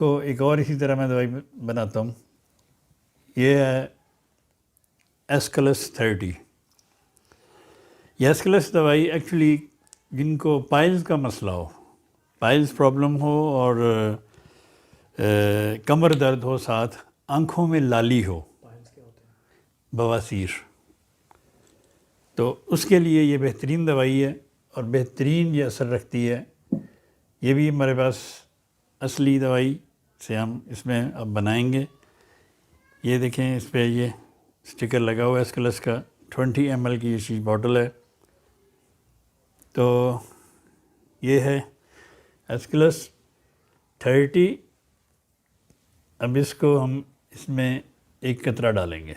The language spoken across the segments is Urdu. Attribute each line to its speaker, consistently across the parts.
Speaker 1: تو ایک اور اسی طرح میں دوائی بناتا ہوں، یہ ہے ایسکلس 30۔ یہ ایسکلس دوائی ایکچولی جن کو پائلز کا مسئلہ ہو، پائلز پرابلم ہو اور کمر درد ہو، ساتھ آنکھوں میں لالی ہو، بواسیر، تو اس کے لیے یہ بہترین دوائی ہے اور بہترین یہ اثر رکھتی ہے۔ یہ بھی ہمارے پاس اصلی دوائی سے ہم اس میں اب بنائیں گے۔ یہ دیکھیں اس پہ یہ اسٹیکر لگا ہوا ہے ایسکلس کا، 20 ml کی یہ چیز باٹل ہے۔ تو یہ ہے ایسکلس 30۔ اب اس کو ہم اس میں ایک قطرہ ڈالیں گے،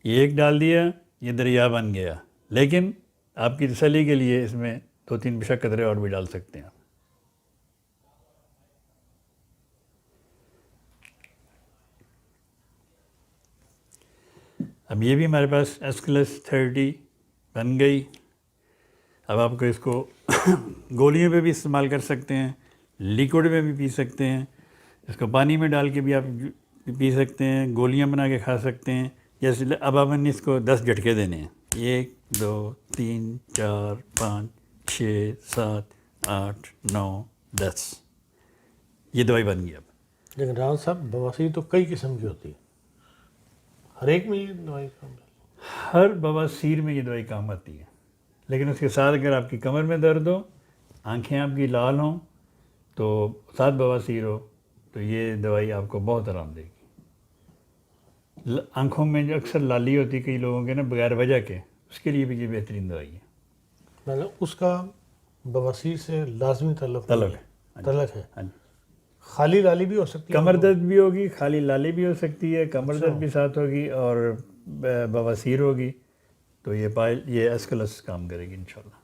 Speaker 1: یہ ایک ڈال دیا، یہ دریا بن گیا، لیکن آپ کی تسلی کے لیے اس میں 2-3 بے شک قطرے اور بھی ڈال سکتے ہیں۔ اب یہ بھی ہمارے پاس ایسکلس 30 بن گئی۔ اب آپ کو اس کو گولیوں پہ بھی استعمال کر سکتے ہیں، لیکوڈ میں بھی پی سکتے ہیں، اس کو پانی میں ڈال کے بھی آپ پی سکتے ہیں، گولیاں بنا کے کھا سکتے ہیں۔ جیسے اب آپ نے اس کو 10 جھٹکے دینے ہیں، 1 2 3 4 5 6 7 8 9 10، یہ دوائی بن گئی۔ اب
Speaker 2: لیکن راوت صاحب بواسیر تو کئی قسم کی ہوتی ہے، ہر ایک میں یہ دوائی کام ہے؟
Speaker 1: ہر بواسیر میں یہ دوائی کام آتی ہے، لیکن اس کے ساتھ اگر آپ کی کمر میں درد ہو، آنکھیں آپ کی لال ہوں، تو ساتھ بواسیر ہو، تو یہ دوائی آپ کو بہت آرام دے گی۔ آنکھوں میں جو اکثر لالی ہوتی ہے کئی لوگوں کے نا بغیر وجہ کے، اس کے لیے بھی یہ بہترین دوائی ہے۔
Speaker 2: مطلب اس کا بواسیر سے لازمی تعلق
Speaker 1: طلب ہے،
Speaker 2: تعلق ہے؟
Speaker 1: ہاں جی۔
Speaker 2: خالی لالی بھی ہو سکتی ہے؟
Speaker 1: کمر درد بھی ہوگی، خالی لالی بھی ہو سکتی ہے، کمر درد بھی ساتھ ہوگی اور بواسیر ہوگی، تو یہ ایسکلس کام کرے گی انشاءاللہ۔